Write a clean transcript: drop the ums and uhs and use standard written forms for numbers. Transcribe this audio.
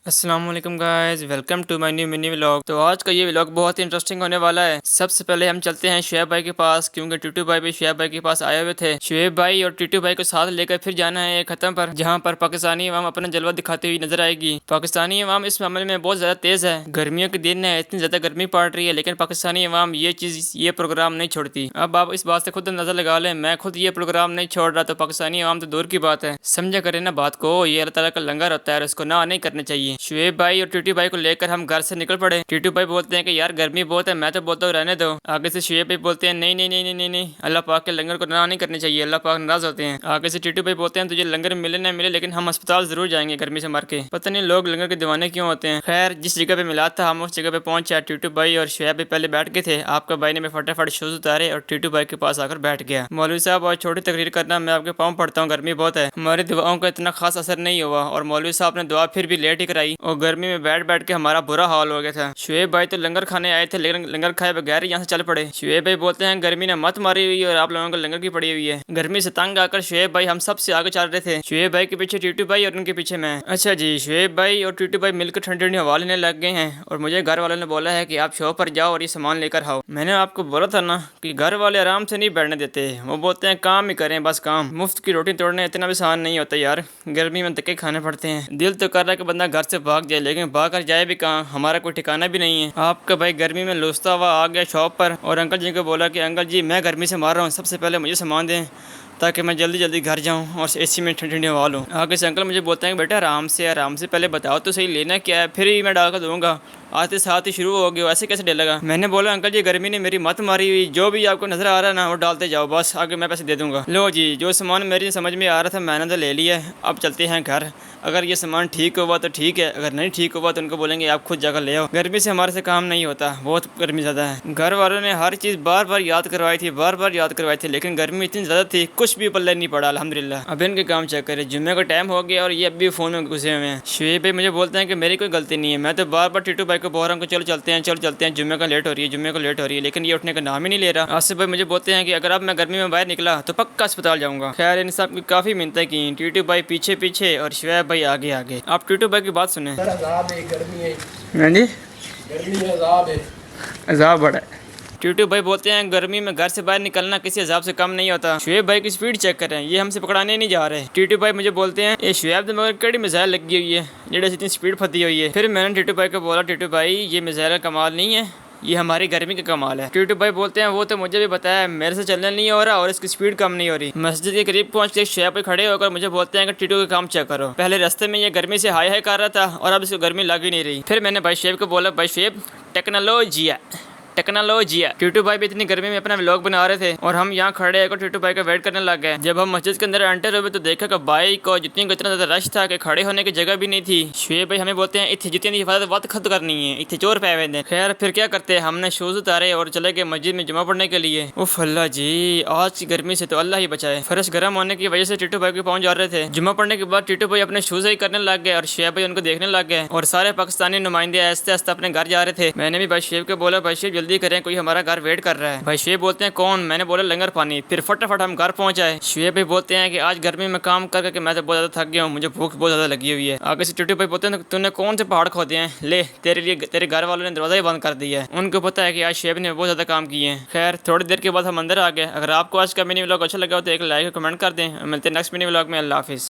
अस्सलाम वालेकुम guys, welcome to my new mini vlog. तो आज का ये व्लॉग बहुत ही इंटरेस्टिंग होने वाला है। सबसे पहले हम चलते हैं शुएब भाई के पास, क्योंकि टिटू भाई भी शुएब भाई के पास आए हुए थे। शुएब भाई और टिटू भाई को साथ लेकर फिर जाना है एक खत्म पर, जहाँ पर पाकिस्तानी अवाम अपना जलवा दिखाती हुई नजर आएगी। पाकिस्तानी अवाम इस मामले में बहुत ज्यादा तेज है। गर्मियों के दिन है, इतनी ज्यादा गर्मी पड़ रही है, लेकिन पाकिस्तानी अवाम ये प्रोग्राम नहीं छोड़ती। अब आप इस बात से खुद नजर लगा लें, मैं खुद ये प्रोग्राम नहीं छोड़ रहा, तो पाकिस्तानी अवाम तो दूर की बात है। समझा करें ना बात को, ये अल्लाह ताला का लंगर होता है और इसको ना नहीं करना चाहिए। शुएब भाई और टीटू भाई को लेकर हम घर से निकल पड़े। टीटू भाई बोलते हैं कि यार गर्मी बहुत है, मैं तो बोलता हूँ रहने दो। आगे से शुएब भाई बोलते हैं नहीं नहीं नहीं नहीं नहीं नहीं, अल्लाह पाक के लंगर को ना नहीं करनी चाहिए, अल्लाह पाक नाराज होते हैं। आगे से टीटू भाई बोलते हैं तुझे लंगर मिले ना मिले, लेकिन हम अस्पताल जरूर जाएंगे गर्मी से मर के। पता नहीं लोग लंगर के दीवाने क्यों होते हैं। खैर जिस जगह पे मिला था हम उस जगह पे पहुंचे। टीटू भाई और शुएब भाई पहले बैठ गए थे। आपका भाई ने फटाफट शूज उतारे और टीटू भाई के पास आकर बैठ गया। मौलवी साहब और छोटी तकरीर करना, मैं आपके पाँव पड़ता हूँ, गर्मी बहुत है। हमारी दुआओं का इतना खास असर नहीं हुआ और मौलवी साहब ने दुआ फिर भी लेट ही कराई और गर्मी में बैठ बैठ के हमारा बुरा हाल हो गया था। शुएब भाई तो लंगर खाने आए थे, लेकिन लंगर खाए बगैर यहाँ से चल पड़े। शुएब भाई बोलते हैं गर्मी ने मत मारी हुई है और आप लोगों को लंगर की पड़ी हुई है। गर्मी से तंग आकर शुएब भाई हम सबसे आगे चल रहे थे। शुएब भाई के पीछे टीटू भाई और उनके पीछे मैं। अच्छा जी, शुएब भाई और टीटू भाई मिलकर ठंडी ठंडी हवा लेने लग गए हैं और मुझे घर वालों ने बोला है कि आप शॉप पर जाओ और ये सामान लेकर आओ। मैंने आपको बोला था ना कि घर वाले आराम से नहीं बैठने देते, वो बोलते हैं काम ही करें बस काम। मुफ्त की रोटी तोड़ने इतना भी आसान नहीं होता यार, गर्मी में धक्के खाने पड़ते हैं। दिल तो कर रहा है कि बंदा घर से भाग जाए, लेकिन भाग कर जाए भी कहाँ, हमारा कोई ठिकाना भी नहीं है। आपका भाई गर्मी में लूसता हुआ आ गया शॉप पर और अंकल जी को बोला कि अंकल जी मैं गर्मी से मार रहा हूँ, सबसे पहले मुझे सामान दें ताकि मैं जल्दी जल्दी घर जाऊँ और एसी में ठंडी ठंडी हवा लूँ। आगे से अंकल मुझे बोलते हैं कि बेटा आराम से पहले बताओ तो सही लेना क्या है, फिर ही मैं डाल कर दूँगा। आते साथ ही शुरू हो गया, ऐसे कैसे डलेगा। मैंने बोला अंकल जी गर्मी ने मेरी मत मारी हुई, जो भी आपको नजर आ रहा है ना वो डालते जाओ, बस आगे मैं पैसे दे दूंगा। लो जी, जो सामान मेरी समझ में आ रहा था मैंने तो ले लिया है, अब चलते हैं घर। अगर ये सामान ठीक हुआ तो ठीक है, अगर नहीं ठीक हुआ तो उनको बोलेंगे आप खुद जाकर ले आओ। गर्मी से हमारे से काम नहीं होता, बहुत गर्मी ज़्यादा है। घर वालों ने हर चीज़ बार बार याद करवाई थी, लेकिन गर्मी इतनी ज़्यादा थी कुछ भी पल्ले नहीं पड़ा अल्हम्दुलिल्लाह। अब इनके काम चेक करें, जुम्मे का टाइम हो गया और ये अब भी फ़ोन में घुसे हुए हैं। शुएब भाई मुझे बोलते हैं कि मेरी कोई गलती नहीं है, मैं तो बार बार टीटू भाई को बोल रहा हूँ चलो चलते हैं, जुम्मे का लेट हो रही है, लेकिन ये उठने का नाम ही नहीं ले रहा। आसिफ भाई मुझे बोलते हैं कि अगर अब मैं गर्मी में बाहर निकला तो पक्का अस्पताल जाऊंगा। खैर इन सब की काफ़ी मिन्नतें की, टीटू भाई पीछे पीछे और शुएब भाई आगे आगे। आप टीटू भाई की बात सुने। अजाब बड़ा है। टीटू भाई बोलते हैं गर्मी में घर से बाहर निकलना किसी हिसाब से कम नहीं होता। शुएब भाई की स्पीड चेक करें, ये हमसे पकड़ाने नहीं जा रहे। टीटू भाई मुझे बोलते हैं ये शुएब तो मगर कड़ी मिसाइल लगी हुई है, जेड़े इतनी स्पीड फती हुई है। फिर मैंने टीटू भाई को बोला टीटू भाई ये मिसाइल का कमाल नहीं है, ये हमारी गर्मी का कमाल है। टीटू भाई बोलते हैं वो तो मुझे भी बताया, मेरे से चलने नहीं हो रहा और इसकी स्पीड कम नहीं हो रही। मस्जिद के करीब पहुंच के शुएब भाई खड़े होकर मुझे बोलते हैं कि टीटू का काम चेक करो। पहले रास्ते में ये गर्मी से हाय हाय कर रहा था और अब इसको गर्मी लग ही नहीं रही। फिर मैंने भाई शुएब को बोला भाई शुएब टेक्नोलॉजिया। टीटू भाई भी इतनी गर्मी में अपना व्लॉग बना रहे थे और हम यहाँ खड़े होकर टीटू भाई का वेट करने लग गए। जब हम मस्जिद के अंदर एंटर हुए तो देखा कि बाइक और जुतियों का इतना ज्यादा रश था कि खड़े होने की जगह भी नहीं थी। शुएब भाई हमें बोलते हैं इतनी जुतियों की हिफाजत वक्त खत्म करनी है, इतने चोर पे हुए। खैर फिर क्या करते, हमने शूज उतारे और चले गए मस्जिद में जुमा पढ़ने के लिए। उफ अल्लाह जी, आज की गर्मी से तो अल्लाह ही बचाए। फर्श गर्म होने की वजह से टीटू भाई के पहुंच जा रहे थे। जुमा पढ़ने के बाद टीटू भाई अपने शूज ही करने लग गए और शुएब भाई उनको देखने लग गए और सारे पाकिस्तानी नुमाइंदे आस्ते आस्ते अपने घर जा रहे थे। मैंने भी भाई शुएब को बोला भाई शुएब जल्दी करें, कोई हमारा घर वेट कर रहा है। भाई शुएब बोलते हैं कौन, मैंने बोला लंगर पानी। फिर फटाफट हम घर पहुंच आए। शुएब भाई बोलते हैं कि आज गर्मी में काम कर करके मैं तो बहुत ज्यादा थक गया हूँ, मुझे भूख बहुत ज्यादा लगी हुई है। आगे से टीटू भाई बोलते हैं तूने कौन से पहाड़ खोदे हैं, ले तेरे लिए तेरे घर वालों ने दरवाजा ही बंद कर दिया है। उनको पता है कि आज शुएब ने बहुत ज्यादा काम किए हैं। खैर थोड़ी देर के बाद हम अंदर आ गए। अगर आपको आज का मिनी व्लॉग अच्छा लगा हो तो एक लाइक कमेंट कर दें। मिलते हैं नेक्स्ट मिनी व्लॉग में। अल्लाह हाफिज़।